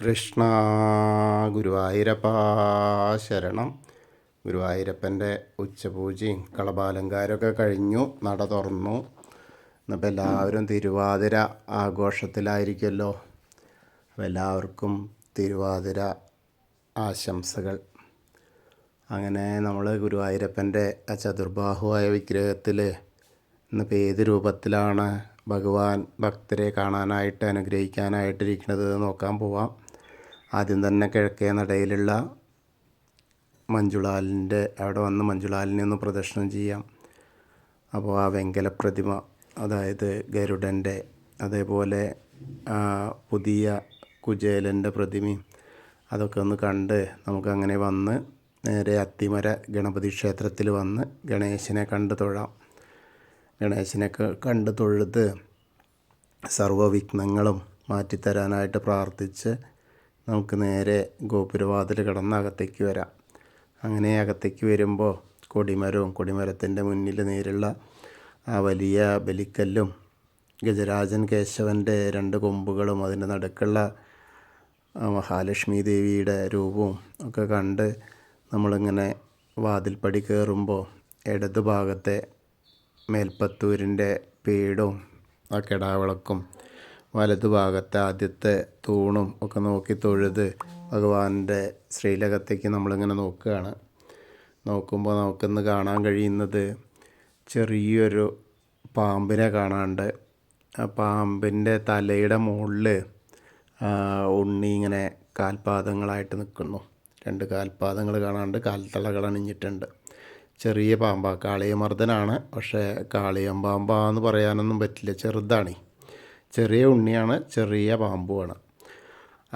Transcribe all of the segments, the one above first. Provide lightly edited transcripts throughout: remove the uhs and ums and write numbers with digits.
കൃഷ്ണ ഗുരുവായൂരപ്പ ശരണം. ഗുരുവായൂരപ്പൻ്റെ ഉച്ചപൂജയും കളഭാലങ്കാരമൊക്കെ കഴിഞ്ഞു, നട തുറന്നു. ഇന്നിപ്പോൾ എല്ലാവരും തിരുവാതിര ആഘോഷത്തിലായിരിക്കുമല്ലോ. അപ്പോൾ എല്ലാവർക്കും തിരുവാതിര ആശംസകൾ. അങ്ങനെ നമ്മൾ ഗുരുവായൂരപ്പൻ്റെ ആ ചതുർബാഹുവായ വിഗ്രഹത്തിൽ ഇന്നിപ്പോൾ ഏത് രൂപത്തിലാണ് ഭഗവാൻ ഭക്തരെ കാണാനായിട്ട് അനുഗ്രഹിക്കാനായിട്ടിരിക്കുന്നത് നോക്കാൻ പോവാം. ആദ്യം തന്നെ കിഴക്കേ നടയിലുള്ള മഞ്ജുളാലിൻ്റെ അവിടെ വന്ന് മഞ്ജുളാലിനെ ഒന്ന് പ്രദർശനം ചെയ്യാം. അപ്പോൾ ആ വെങ്കല പ്രതിമ, അതായത് ഗരുഡൻ്റെ, അതേപോലെ പുതിയ കുചേലൻ്റെ പ്രതിമയും അതൊക്കെ ഒന്ന് കണ്ട് നമുക്കങ്ങനെ വന്ന് നേരെ അത്തിമര ഗണപതി ക്ഷേത്രത്തിൽ വന്ന് ഗണേശനെ കണ്ട് തൊഴാം. ഗണേശനെ കണ്ട് തൊഴുത് സർവ്വവിഘ്നങ്ങളും മാറ്റിത്തരാനായിട്ട് പ്രാർത്ഥിച്ച് നമുക്ക് നേരെ ഗോപുരവാതിൽ കടന്ന് അകത്തേക്ക് വരാം. അങ്ങനെ അകത്തേക്ക് വരുമ്പോൾ കൊടിമരത്തിൻ്റെ മുന്നിൽ നേരുള്ള ആ വലിയ ബലിക്കല്ലും ഗജരാജൻ കേശവൻ്റെ 2 കൊമ്പുകളും അതിൻ്റെ നടുക്കുള്ള മഹാലക്ഷ്മി ദേവിയുടെ രൂപവും ഒക്കെ കണ്ട് നമ്മളിങ്ങനെ വാതിൽപ്പടി കയറുമ്പോൾ ഇടത് ഭാഗത്തെ മേൽപ്പത്തൂരിൻ്റെ പീഠവും ആ കിടാവിളക്കും വലതുഭാഗത്തെ ആദ്യത്തെ തൂണും ഒക്കെ നോക്കി തൊഴുത് ഭഗവാന്റെ ശ്രീലകത്തേക്ക് നമ്മളിങ്ങനെ നോക്കുകയാണ്. നോക്കുമ്പോൾ നമുക്കിന്ന് കാണാൻ കഴിയുന്നത് ചെറിയൊരു പാമ്പിനെ കാണാണ്ട്. ആ പാമ്പിൻ്റെ തലയുടെ മുകളിൽ ഉണ്ണി ഇങ്ങനെ കാൽപാദങ്ങളായിട്ട് നിൽക്കുന്നു. 2 കാൽപാദങ്ങൾ കാണാണ്ട്, കാൽത്തളകൾ അണിഞ്ഞിട്ടുണ്ട്. ചെറിയ പാമ്പാണ്, കാളിയമർദ്ദനാണ്. പക്ഷേ കാളിയം പാമ്പാന്ന് പറയാനൊന്നും പറ്റില്ല, ചെറുതാണ്. ചെറിയ ഉണ്ണിയാണ്, ചെറിയ പാമ്പുമാണ്.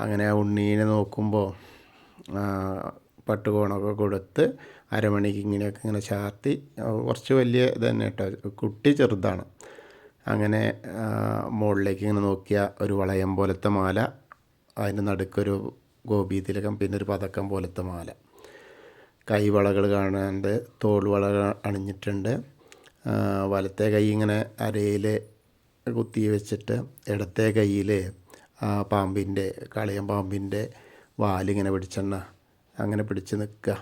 അങ്ങനെ ആ ഉണ്ണീനെ നോക്കുമ്പോൾ പട്ടുകോണൊക്കെ കൊടുത്ത് അരമണിക്ക് ഇങ്ങനെയൊക്കെ ഇങ്ങനെ ചാർത്തി, കുറച്ച് വലിയ തന്നെ കേട്ടോ, കുട്ടി ചെറുതാണ്. അങ്ങനെ മുകളിലേക്ക് ഇങ്ങനെ നോക്കിയ ഒരു വളയം പോലത്തെ മാല, അതിൻ്റെ നടുക്കൊരു ഗോപീതിലകം, പിന്നെ ഒരു പതക്കം പോലത്തെ മാല, കൈവളകൾ കാണാണ്ട്, തോൾവളകൾ അണിഞ്ഞിട്ടുണ്ട്. വലത്തെ കൈ ഇങ്ങനെ അരയിൽ കുത്തി വെച്ചിട്ട് ഇടത്തെ കയ്യിൽ ആ പാമ്പിൻ്റെ, കാളിയം പാമ്പിൻ്റെ വാലിങ്ങനെ അങ്ങനെ പിടിച്ച് നിൽക്കുക.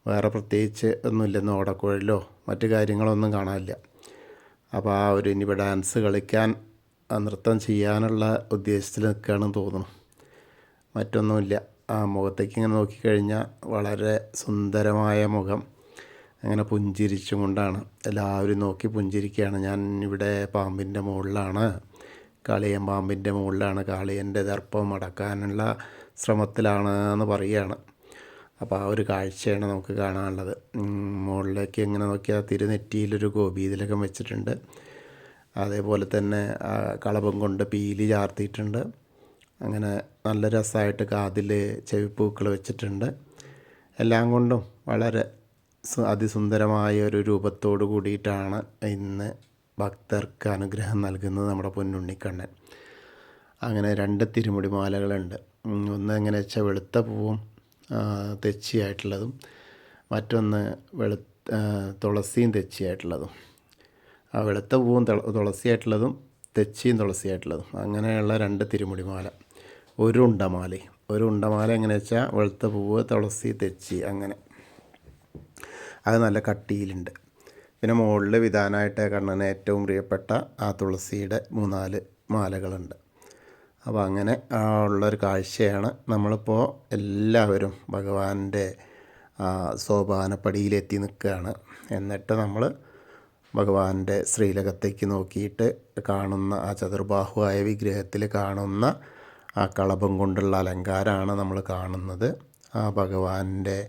വേറെ പ്രത്യേകിച്ച് ഒന്നുമില്ലെന്ന്, ഓടക്കുഴലോ മറ്റു കാര്യങ്ങളൊന്നും കാണാനില്ല. അപ്പോൾ ആ ഒരു ഇനിയിപ്പോൾ ഡാൻസ് കളിക്കാൻ, നൃത്തം ചെയ്യാനുള്ള ഉദ്ദേശത്തിൽ നിൽക്കുകയാണെന്ന് തോന്നുന്നു. മറ്റൊന്നുമില്ല. ആ മുഖത്തേക്ക് ഇങ്ങനെ നോക്കിക്കഴിഞ്ഞാൽ വളരെ സുന്ദരമായ മുഖം, അങ്ങനെ പുഞ്ചിരിച്ചും കൊണ്ടാണ് എല്ലാവരും നോക്കി പുഞ്ചിരിക്കുകയാണ്. ഞാൻ ഇവിടെ പാമ്പിൻ്റെ മുകളിലാണ്, കാളിയൻ പാമ്പിൻ്റെ മുകളിലാണ്, കാളിയൻ്റെ ദർപ്പം അടക്കാനുള്ള ശ്രമത്തിലാണ് എന്ന് പറയുകയാണ്. അപ്പോൾ ആ ഒരു കാഴ്ചയാണ് നമുക്ക് കാണാനുള്ളത്. മുകളിലേക്ക് ഇങ്ങനെ നോക്കിയാൽ തിരുനെറ്റിയിലൊരു ഗോപീതിലകം വെച്ചിട്ടുണ്ട്. അതേപോലെ തന്നെ കളഭം കൊണ്ട് പീലി ചാർത്തിയിട്ടുണ്ട്. അങ്ങനെ നല്ല രസമായിട്ട് കാതിൽ ചെവിപ്പൂക്കൾ വെച്ചിട്ടുണ്ട്. എല്ലാം കൊണ്ടും വളരെ അതിസുന്ദരമായ ഒരു രൂപത്തോട് കൂടിയിട്ടാണ് ഇന്ന് ഭക്തർക്ക് അനുഗ്രഹം നൽകുന്നത് നമ്മുടെ പൊന്നുണ്ണിക്കണ്ണൻ. അങ്ങനെ 2 തിരുമുടി മാലകളുണ്ട്. ഒന്ന് എങ്ങനെ വെച്ചാൽ വെളുത്ത പൂവും തെച്ചിയായിട്ടുള്ളതും, മറ്റൊന്ന് തുളസിയും തെച്ചിയായിട്ടുള്ളതും. ആ വെളുത്ത പൂവും തുളസിയായിട്ടുള്ളതും തെച്ചിയും തുളസിയായിട്ടുള്ളതും, അങ്ങനെയുള്ള 2 തിരുമുടി മാല. ഒരു ഉണ്ടമാല എങ്ങനെ വെച്ചാൽ വെളുത്ത പൂവ്, തുളസി, തെച്ചി, അങ്ങനെ അത് നല്ല കട്ടിയിലുണ്ട്. പിന്നെ മുകളിൽ വിധാനമായിട്ട് കണ്ണന് ഏറ്റവും പ്രിയപ്പെട്ട ആ തുളസിയുടെ 3-4 മാലകളുണ്ട്. അപ്പോൾ അങ്ങനെ ഉള്ളൊരു കാഴ്ചയാണ്. നമ്മളിപ്പോൾ എല്ലാവരും ഭഗവാന്റെ സോപാനപ്പടിയിലെത്തി നിൽക്കുകയാണ്. എന്നിട്ട് നമ്മൾ ഭഗവാന്റെ ശ്രീലകത്തേക്ക് നോക്കിയിട്ട് കാണുന്ന ആ ചതുർബാഹുവായ വിഗ്രഹത്തിൽ കാണുന്ന ആ കളഭം കൊണ്ടുള്ള അലങ്കാരമാണ് നമ്മൾ കാണുന്നത്. ആ ഭഗവാന്റെ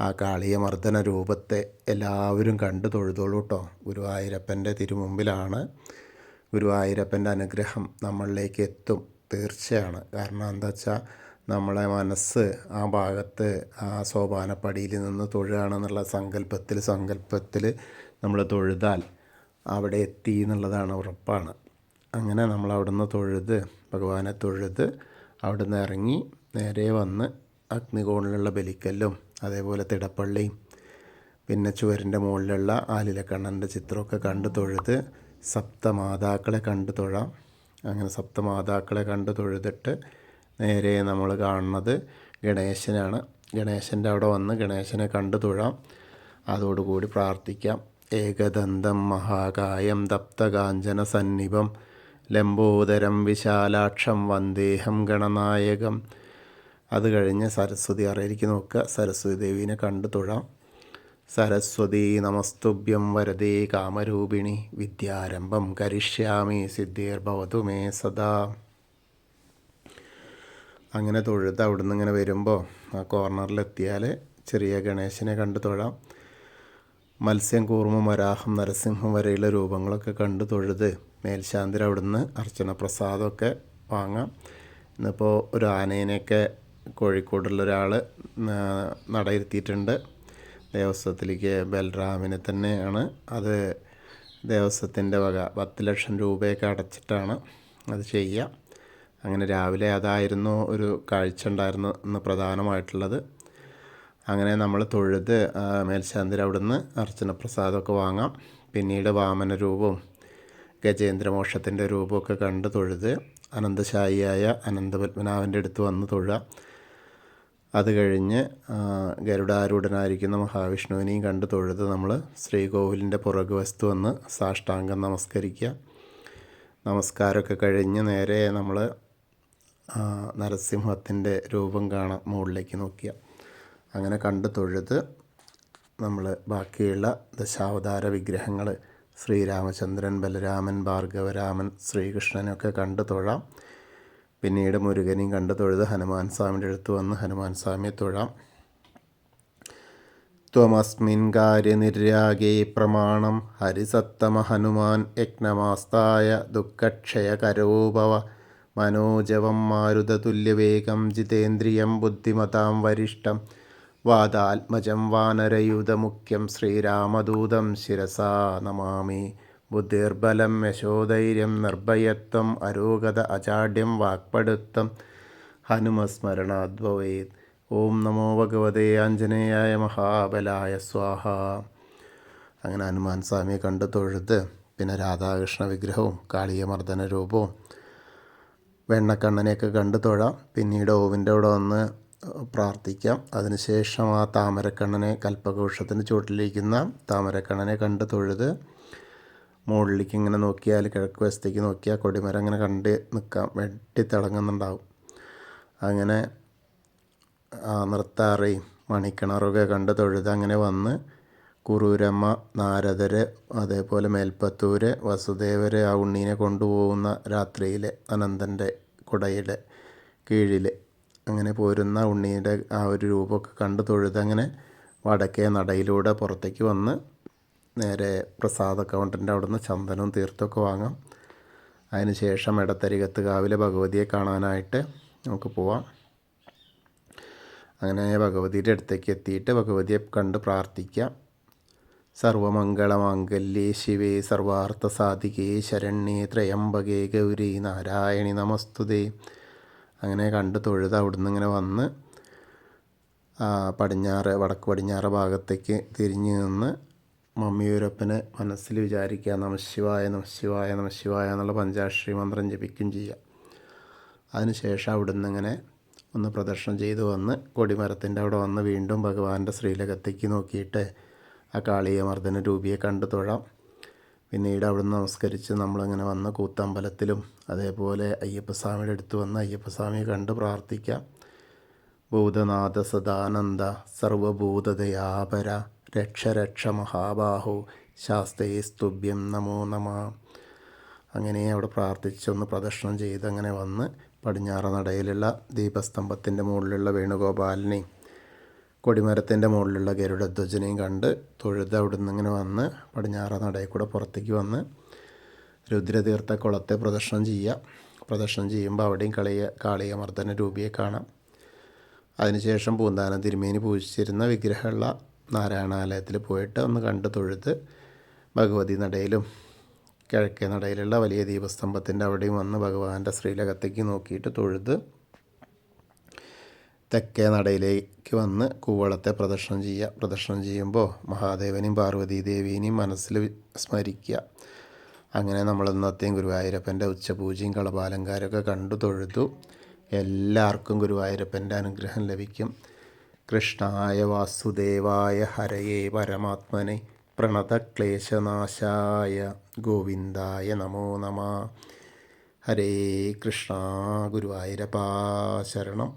ആ കാളിയമർദ്ദന രൂപത്തെ എല്ലാവരും കണ്ട് തൊഴുതോളൂ കേട്ടോ. ഗുരുവായൂരപ്പൻ്റെ തിരുമുമ്പിലാണ്. ഗുരുവായൂരപ്പൻ്റെ അനുഗ്രഹം നമ്മളിലേക്ക് എത്തും, തീർച്ചയാണ്. കാരണം എന്താ വെച്ചാൽ നമ്മളെ മനസ്സ് ആ ഭാഗത്ത് ആ സോപാനപ്പടിയിൽ നിന്ന് തൊഴുകയാണെന്നുള്ള സങ്കല്പത്തിൽ നമ്മൾ തൊഴുതാൽ അവിടെ എത്തി എന്നുള്ളതാണ്, ഉറപ്പാണ്. അങ്ങനെ നമ്മൾ അവിടുന്ന് തൊഴുത്, ഭഗവാനെ തൊഴുത് അവിടുന്ന് ഇറങ്ങി നേരെ വന്ന് അഗ്നികോണിലുള്ള ബലിക്കല്ലും അതേപോലെ തിടപ്പള്ളിയും പിന്നെ ചുവരിൻ്റെ മുകളിലുള്ള ആലിലക്കണ്ണൻ്റെ ചിത്രമൊക്കെ കണ്ട് തൊഴുത് സപ്തമാതാക്കളെ കണ്ട് തൊഴാം. അങ്ങനെ സപ്തമാതാക്കളെ കണ്ട് തൊഴുതിട്ട് നേരെ നമ്മൾ കാണുന്നത് ഗണേശനാണ്. ഗണേശൻ്റെ അവിടെ വന്ന് ഗണേശനെ കണ്ടു തൊഴാം. അതോടുകൂടി പ്രാർത്ഥിക്കാം. ഏകദന്തം മഹാകായം തപ്തകാഞ്ചന സന്നിഭം ലംബോദരം വിശാലാക്ഷം വന്ദേഹം ഗണനായകം. അത് കഴിഞ്ഞ് സരസ്വതി അറയിലേക്ക് നോക്കുക. സരസ്വതി ദേവീനെ കണ്ടു തൊഴാം. സരസ്വതി നമസ്തുഭ്യം വരദേ കാമരൂപിണി വിദ്യാരംഭം കരിഷ്യാമി സിദ്ധിർഭവതു മേ സദാ. അങ്ങനെ തൊഴുത് അവിടുന്ന് ഇങ്ങനെ വരുമ്പോൾ ആ കോർണറിലെത്തിയാൽ ചെറിയ ഗണേശനെ കണ്ടു തൊഴാം. മത്സ്യം, കൂർമ്മം, വരാഹം, നരസിംഹം വരെയുള്ള രൂപങ്ങളൊക്കെ കണ്ടു തൊഴുത് മേൽശാന്തിൽ അവിടുന്ന് അർച്ചന പ്രസാദമൊക്കെ വാങ്ങാം. ഇന്നിപ്പോൾ ഒരു ആനേനെയൊക്കെ കോഴിക്കോടുള്ള ഒരാൾ നടയിരുത്തിയിട്ടുണ്ട്. ദേവസ്വത്തിലേക്ക് ബൽറാമിനെ തന്നെയാണ്. അത് ദേവസ്വത്തിൻ്റെ വക 10 ലക്ഷം രൂപയൊക്കെ അടച്ചിട്ടാണ് അത് ചെയ്യുക. അങ്ങനെ രാവിലെ അതായിരുന്നു ഒരു കാഴ്ച ഉണ്ടായിരുന്നു ഇന്ന് പ്രധാനമായിട്ടുള്ളത്. അങ്ങനെ നമ്മൾ തൊഴുത് മേൽശാന്തിൽ അവിടുന്ന് അർച്ചന പ്രസാദമൊക്കെ വാങ്ങാം. പിന്നീട് വാമന രൂപവും ഗജേന്ദ്രമോക്ഷത്തിൻ്റെ രൂപമൊക്കെ കണ്ട് തൊഴുത് അനന്തശായിയായ അനന്തപത്മനാഭൻ്റെ അടുത്ത് വന്ന് തൊഴുക. അത് കഴിഞ്ഞ് ഗരുഡാരൂഢനായിരിക്കുന്ന മഹാവിഷ്ണുവിനെയും കണ്ട് തൊഴുത് നമ്മൾ ശ്രീകോവിലിൻ്റെ പുറകുവശത്ത് വന്ന് സാഷ്ടാംഗം നമസ്കരിക്കുക. നമസ്കാരമൊക്കെ കഴിഞ്ഞ് നേരെ നമ്മൾ നരസിംഹത്തിൻ്റെ രൂപം കാണാം. മുകളിലേക്ക് നോക്കിയ അങ്ങനെ കണ്ട് തൊഴുത് നമ്മൾ ബാക്കിയുള്ള ദശാവതാര വിഗ്രഹങ്ങൾ ശ്രീരാമചന്ദ്രൻ, ബലരാമൻ, ഭാർഗവരാമൻ, ശ്രീകൃഷ്ണനൊക്കെ കണ്ട് തൊഴാം. പിന്നീട് മുരുകനെയും കണ്ട് തൊഴുത് ഹനുമാൻ സ്വാമിയുടെ അടുത്ത് വന്ന് ഹനുമാൻ സ്വാമിയെ തൊഴാം. ത്വമസ്മിൻ കാര്യനിര്യാഗേ പ്രമാണം ഹരിസത്തമ ഹനുമാൻ യജ്ഞമാസ്തായ ദുഃഖക്ഷയകരോഭവ മനോജവം മാരുതതുല്യവേഗം ജിതേന്ദ്രിയം ബുദ്ധിമതാം വരിഷ്ഠം വാദാത്മജം വാനരയൂഥമുഖ്യം ശ്രീരാമദൂതം ശിരസാ നമാമി. ബുദ്ധിർബലം യശോധൈര്യം നിർഭയത്വം അരോഗത അജാഡ്യം വാക്പടുത്തം ഹനുമസ്മരണാദ്ഭവേത്. ഓം നമോ ഭഗവതേ ആഞ്ജനേയായ മഹാബലായ സ്വാഹ. അങ്ങനെ ഹനുമാൻ സ്വാമിയെ കണ്ട് തൊഴുത് പിന്നെ രാധാകൃഷ്ണ വിഗ്രഹവും കാളിയമർദ്ദന രൂപവും വെണ്ണക്കണ്ണനെയൊക്കെ കണ്ട് തൊഴാം. പിന്നീട് ഓവിൻ്റെ അവിടെ വന്ന് പ്രാർത്ഥിക്കാം. അതിനുശേഷം ആ താമരക്കണ്ണനെ, കൽപ്പകവൃക്ഷത്തിൻ്റെ ചുവട്ടിലിരിക്കുന്ന താമരക്കണ്ണനെ കണ്ട് തൊഴുത് മുകളിലേക്ക് ഇങ്ങനെ നോക്കിയാൽ, കിഴക്ക് വശത്തേക്ക് നോക്കിയാൽ കൊടിമരം അങ്ങനെ കണ്ട് നിൽക്കാം, വെട്ടിത്തിളങ്ങുന്നുണ്ടാവും. അങ്ങനെ നൃത്താറയും മണിക്കിണറൊക്കെ കണ്ട് തൊഴുത് അങ്ങനെ വന്ന് കുറൂരമ്മ, നാരദർ, അതേപോലെ മേൽപ്പത്തൂർ, വസുദേവർ ആ ഉണ്ണീനെ കൊണ്ടുപോകുന്ന രാത്രിയിൽ അനന്തൻ്റെ കുടയുടെ കീഴിൽ അങ്ങനെ പോരുന്ന ഉണ്ണീൻ്റെ ആ ഒരു രൂപമൊക്കെ കണ്ട് തൊഴുത് അങ്ങനെ വടക്കേ നടയിലൂടെ പുറത്തേക്ക് വന്ന് നേരെ പ്രസാദ കൗണ്ടറിൻ്റെ അവിടുന്ന് ചന്ദനവും തീർത്ഥമൊക്കെ വാങ്ങാം. അതിനുശേഷം ഇടത്തരികത്ത് കാവിലെ ഭഗവതിയെ കാണാനായിട്ട് നമുക്ക് പോവാം. അങ്ങനെ ഭഗവതിയുടെ അടുത്തേക്ക് എത്തിയിട്ട് ഭഗവതിയെ കണ്ട് പ്രാർത്ഥിക്കാം. സർവമംഗളമാംഗല്യേ ശിവേ സർവാർത്ഥസാധികേ ശരണ്യേ ത്രയംബകേ ഗൗരി നാരായണി നമസ്തുതേ. അങ്ങനെ കണ്ട് തൊഴുത് അവിടുന്ന് ഇങ്ങനെ വന്ന് വടക്ക് പടിഞ്ഞാറ് ഭാഗത്തേക്ക് തിരിഞ്ഞ് നിന്ന് മമ്മിയൂരപ്പന് മനസ്സിൽ വിചാരിക്കുക, നമഃശിവായ നമഃശിവായ നമഃശിവായ എന്നുള്ള പഞ്ചാക്ഷരി മന്ത്രം ജപിക്കുകയും ചെയ്യുക. അതിനുശേഷം അവിടുന്ന് ഇങ്ങനെ ഒന്ന് പ്രദക്ഷിണം ചെയ്ത് വന്ന് കൊടിമരത്തിൻ്റെ അവിടെ വന്ന് വീണ്ടും ഭഗവാന്റെ ശ്രീലകത്തേക്ക് നോക്കിയിട്ട് ആ കാളിയമർദ്ദന രൂപിയെ കണ്ടു തൊഴാം. പിന്നീട് അവിടുന്ന് നമസ്കരിച്ച് നമ്മളിങ്ങനെ വന്ന് കൂത്തമ്പലത്തിലും അതേപോലെ അയ്യപ്പസ്വാമിയുടെ അടുത്ത് വന്ന് അയ്യപ്പസ്വാമിയെ കണ്ട് പ്രാർത്ഥിക്കാം. ഭൂതനാഥ സദാനന്ദ സർവഭൂതദയാപര രക്ഷ രക്ഷ മഹാബാഹു ശാസ്തേ സ്തുഭ്യം നമോ നമ. അങ്ങനെ അവിടെ പ്രാർത്ഥിച്ച് ഒന്ന് പ്രദക്ഷിണം ചെയ്ത് അങ്ങനെ വന്ന് പടിഞ്ഞാറ് നടയിലുള്ള ദീപസ്തംഭത്തിൻ്റെ മുകളിലുള്ള വേണുഗോപാലിനെയും കൊടിമരത്തിൻ്റെ മുകളിലുള്ള ഗരുഡധ്വജനെയും കണ്ട് തൊഴുത് അവിടുന്ന് ഇങ്ങനെ വന്ന് പടിഞ്ഞാറ് നടയിൽ കൂടെ പുറത്തേക്ക് വന്ന് രുദ്രതീർത്ഥ കുളത്തെ പ്രദക്ഷിണം ചെയ്യുക. പ്രദക്ഷിണം ചെയ്യുമ്പോൾ അവിടെയും കാളിയമർദ്ദന രൂപിയെ കാണാം. അതിനുശേഷം പൂന്താനം തിരുമേനി പൂജിച്ചിരുന്ന വിഗ്രഹമുള്ള നാരായണാലയത്തിൽ പോയിട്ട് ഒന്ന് കണ്ട് തൊഴുത് ഭഗവതി നടയിലും കിഴക്കേ നടയിലുള്ള വലിയ ദീപസ്തംഭത്തിൻ്റെ അവിടെയും വന്ന് ഭഗവാന്റെ ശ്രീലകത്തേക്ക് നോക്കിയിട്ട് തൊഴുത് തെക്കേ നടയിലേക്ക് വന്ന് കൂവളത്തെ പ്രദക്ഷിണം ചെയ്യുക. പ്രദക്ഷിണം ചെയ്യുമ്പോൾ മഹാദേവനെയും പാർവതീദേവീനെയും മനസ്സിൽ സ്മരിക്കുക. അങ്ങനെ നമ്മൾ ഇന്നത്തെയും ഗുരുവായൂരപ്പൻ്റെ ഉച്ചപൂജയും കളഭാലങ്കാരമൊക്കെ കണ്ടു തൊഴുതു. എല്ലാവർക്കും ഗുരുവായൂരപ്പൻ്റെ അനുഗ്രഹം ലഭിക്കും. കൃഷ്ണായ വാസുദേവായ ഹരയേ പരമാത്മനെ പ്രണതക്ലേശനാശായ ഗോവിന്ദായ നമോ നമ. ഹരേ കൃഷ്ണ. ഗുരുവായൂരപ്പാ ശരണം.